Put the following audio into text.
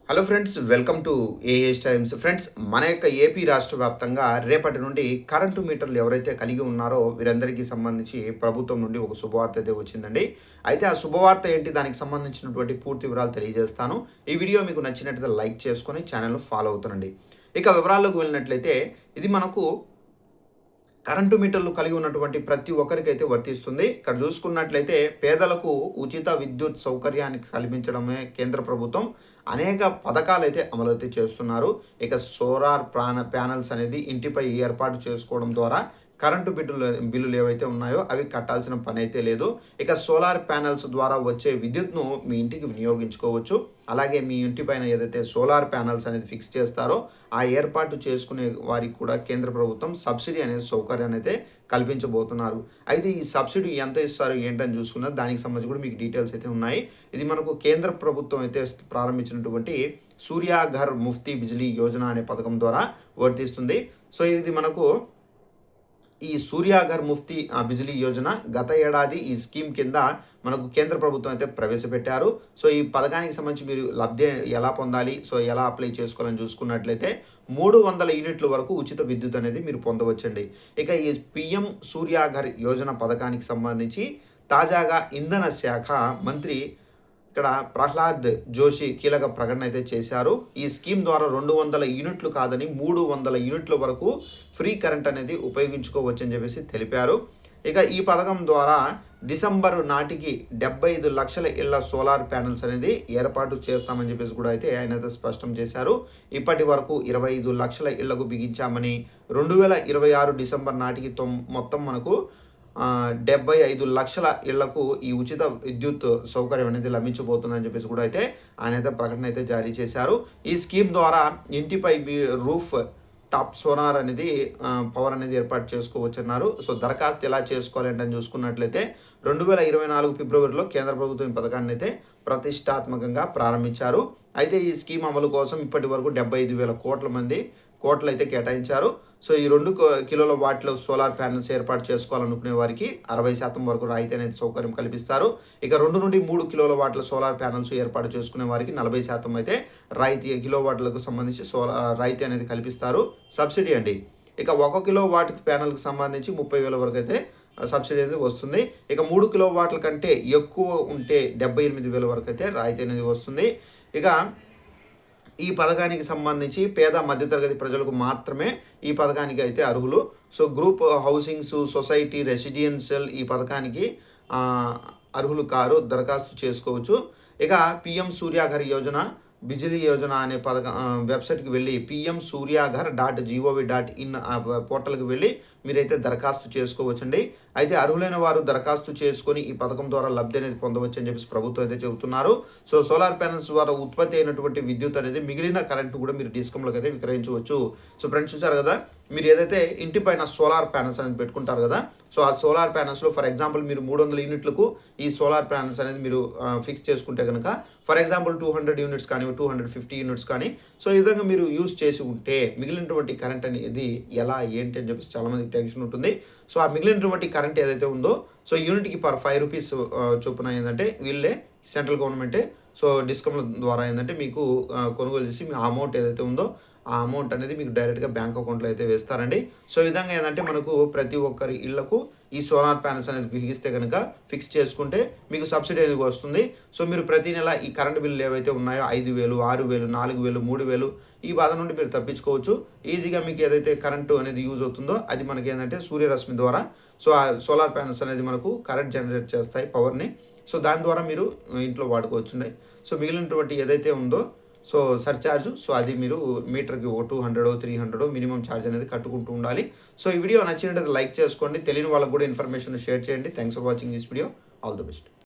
Hello friends, welcome to AH times. Friends, మన యొక్క AP రాష్ట్ర వ్యాప్తంగా రేపటి నుండి కరెంటు మీటర్లు ఎవరైతే కలిగి ఉన్నారో వీరందరికీ సంబంధించి ప్రభుత్వం నుండి ఒక శుభవార్త అయితే వచ్చిందండి. అయితే ఆ శుభవార్త ఏంటి, దానికి సంబంధించినటువంటి పూర్తి వివరాలు తెలియజేస్తాను. ఈ వీడియో మీకు నచ్చినట్లయితే లైక్ చేసుకొని ఛానల్ను ఫాలో అవుతానండి. ఇక వివరాల్లోకి వెళ్ళినట్లయితే ఇది మనకు కరెంటు మీటర్లు కలిగి ఉన్నటువంటి ప్రతి ఒక్కరికైతే వర్తిస్తుంది. ఇక్కడ చూసుకున్నట్లయితే పేదలకు ఉచిత విద్యుత్ సౌకర్యాన్ని కల్పించడమే కేంద్ర ప్రభుత్వం అనేక పథకాలైతే అమలైతే చేస్తున్నారు. ఇక సోలార్ ప్యానెల్స్ అనేది ఇంటిపై ఏర్పాటు చేసుకోవడం ద్వారా కరెంటు బిల్లులు ఏవైతే ఉన్నాయో అవి కట్టాల్సిన పని అయితే లేదు. ఇక సోలార్ ప్యానెల్స్ ద్వారా వచ్చే విద్యుత్ను మీ ఇంటికి వినియోగించుకోవచ్చు. అలాగే మీ ఇంటి పైన ఏదైతే సోలార్ ప్యానెల్స్ అనేది ఫిక్స్ చేస్తారో ఆ ఏర్పాటు చేసుకునే వారికి కూడా కేంద్ర ప్రభుత్వం సబ్సిడీ అనేది సౌకర్యాన్ని అయితే కల్పించబోతున్నారు. అయితే ఈ సబ్సిడీ ఎంత ఇస్తారు ఏంటని చూసుకున్నారు, దానికి సంబంధించి కూడా మీకు డీటెయిల్స్ అయితే ఉన్నాయి. ఇది మనకు కేంద్ర ప్రభుత్వం అయితే ప్రారంభించినటువంటి సూర్యాఘర్ ముఫ్తీ బిజిలీ యోజన అనే పథకం ద్వారా వర్తిస్తుంది. సో ఇది మనకు ఈ సూర్యాఘర్ ముఫ్తీ బిజిలీ యోజన గత ఏడాది ఈ స్కీమ్ కింద మనకు కేంద్ర ప్రభుత్వం అయితే ప్రవేశపెట్టారు. సో ఈ పథకానికి సంబంధించి మీరు లబ్ధి ఎలా పొందాలి, సో ఎలా అప్లై చేసుకోవాలని చూసుకున్నట్లయితే 300 యూనిట్ల వరకు ఉచిత విద్యుత్ అనేది మీరు పొందవచ్చండి. ఇక ఈ పిఎం సూర్యాఘర్ యోజన పథకానికి సంబంధించి తాజాగా ఇంధన శాఖ మంత్రి ఇక్కడ ప్రహ్లాద్ జోషి కీలక ప్రకటన అయితే చేశారు. ఈ స్కీమ్ ద్వారా 200 యూనిట్లు కాదని 300 యూనిట్ల వరకు ఫ్రీ కరెంట్ అనేది ఉపయోగించుకోవచ్చని చెప్పేసి తెలిపారు. ఇక ఈ పథకం ద్వారా డిసెంబర్ నాటికి 75 లక్షల ఇళ్ల సోలార్ ప్యానెల్స్ అనేది ఏర్పాటు చేస్తామని చెప్పేసి కూడా అయితే ఆయన అయితే స్పష్టం చేశారు. ఇప్పటి వరకు 25 లక్షల ఇళ్లకు బిగించామని 2026 డిసెంబర్ నాటికి మొత్తం మనకు 75 లక్షల ఇళ్లకు ఈ ఉచిత విద్యుత్ సౌకర్యం అనేది లభించబోతుందని చెప్పేసి కూడా అయితే ఆయన అయితే ప్రకటన అయితే జారీ చేశారు. ఈ స్కీమ్ ద్వారా ఇంటిపై రూఫ్ టాప్ సోలార్ అనేది పవర్ అనేది ఏర్పాటు చేసుకోవచ్చు అన్నారు. సో దరఖాస్తు ఎలా చేసుకోవాలి అంటే చూసుకున్నట్లయితే 2024 ఫిబ్రవరిలో కేంద్ర ప్రభుత్వం ఈ పథకాన్ని అయితే ప్రతిష్టాత్మకంగా ప్రారంభించారు. అయితే ఈ స్కీమ్ అమలు కోసం ఇప్పటి వరకు 75,000 కోట్లు అయితే కేటాయించారు. సో ఈ 2 కిలోల వాట్ల సోలార్ ప్యానెల్స్ ఏర్పాటు చేసుకోవాలనుకునే వారికి 60% వరకు రాయితీ అనేది సౌకర్యం కల్పిస్తారు. ఇక 2 నుండి 3 కిలోల వాట్ల సోలార్ ప్యానెల్స్ ఏర్పాటు చేసుకునే వారికి 40% అయితే రాయితీ కిలో వాట్లకు సంబంధించి రాయితీ అనేది కల్పిస్తారు. సబ్సిడీ అండి. ఇక 1 కిలో వాట్ ప్యానెల్కి సంబంధించి 30,000 వరకు అయితే సబ్సిడీ అనేది వస్తుంది. ఇక 3 కిలో వాట్ల కంటే ఎక్కువ ఉంటే 78,000 వరకు అయితే రాయితీ అనేది వస్తుంది. ఇక ఈ పథకానికి సంబంధించి పేద మధ్యతరగతి ప్రజలకు మాత్రమే ఈ పథకానికి అయితే అర్హులు. So group housings, society, residential ఈ పథకానికి అర్హులు కారు, దరఖాస్తు చేసుకోవచ్చు. ఇక పిఎం సూర్యాఘర్ యోజన బిజిలీ యోజన అనే వెబ్సైట్కి వెళ్ళి pmsuryaghar.gov.in పోర్టల్కి వెళ్ళి మీరైతే దరఖాస్తు చేసుకోవచ్చండి. అయితే అర్హులైన వారు దరఖాస్తు చేసుకొని ఈ పథకం ద్వారా లబ్ధి అనేది పొందవచ్చు అని చెప్పేసి ప్రభుత్వం అయితే చెబుతున్నారు. సో సోలార్ ప్యానెల్స్ ద్వారా ఉత్పత్తి అయినటువంటి విద్యుత్ అనేది మిగిలిన కరెంటు కూడా మీరు డిస్కంలోకి అయితే విక్రయించవచ్చు. సో ఫ్రెండ్స్, చూసారు కదా, మీరు ఏదైతే ఇంటిపైన సోలార్ ప్యానెల్స్ అనేది పెట్టుకుంటారు కదా, సో ఆ సోలార్ ప్యానెల్స్లో ఫర్ ఎగ్జాంపుల్ మీరు 300 యూనిట్లకు ఈ సోలార్ ప్యానెల్స్ అనేది మీరు ఫిక్స్ చేసుకుంటే కనుక ఫర్ ఎగ్జాంపుల్ 200 యూనిట్స్ కానీ 250 యూనిట్స్ కానీ సో ఈ విధంగా మీరు యూజ్ చేసి ఉంటే మిగిలినటువంటి కరెంట్ అనేది ఎలా ఏంటి అని చెప్పేసి చాలామందికి టెన్షన్ ఉంటుంది. సో ఆ మిగిలినటువంటి కరెంట్ ఏదైతే ఉందో సో యూనిట్కి పర్ 5 రూపీస్ చొప్పున ఏంటంటే వీళ్ళే సెంట్రల్ గవర్నమెంటే సో డిస్కమ్ల ద్వారా ఏంటంటే మీకు కొనుగోలు చేసి మీ అమౌంట్ ఏదైతే ఉందో ఆ అమౌంట్ అనేది మీకు డైరెక్ట్గా బ్యాంక్ అకౌంట్లో అయితే వేస్తారండి. సో ఈ విధంగా ఏంటంటే మనకు ప్రతి ఒక్కరి ఇళ్లకు ఈ సోలార్ ప్యానెల్స్ అనేది బిగిస్తే కనుక ఫిక్స్ చేసుకుంటే మీకు సబ్సిడీ అనేది వస్తుంది. సో మీరు ప్రతి నెల ఈ కరెంట్ బిల్లు ఏవైతే ఉన్నాయో 5,000, 6,000, 4,000, 3,000 ఈ బాధ నుండి మీరు తప్పించుకోవచ్చు. ఈజీగా మీకు ఏదైతే కరెంటు అనేది యూజ్ అవుతుందో అది మనకి ఏంటంటే సూర్యరశ్మి ద్వారా సో ఆ సోలార్ ప్యానెల్స్ అనేది మనకు కరెంట్ జనరేట్ చేస్తాయి పవర్ని. సో దాని ద్వారా మీరు ఇంట్లో వాడుకోవచ్చు. సో మిగిలినటువంటి ఏదైతే ఉందో సో సర్చార్జ్ సో అది మీరు మీటర్కి 200, 300 మినిమం ఛార్జ్ అనేది కట్టుకుంటూ ఉండాలి. సో ఈ వీడియో నచ్చినట్లయితే లైక్ చేసుకోండి. తెలియని వాళ్ళకు కూడా ఇన్ఫర్మేషన్ షేర్ చేయండి. Thanks for watching this video. All the best.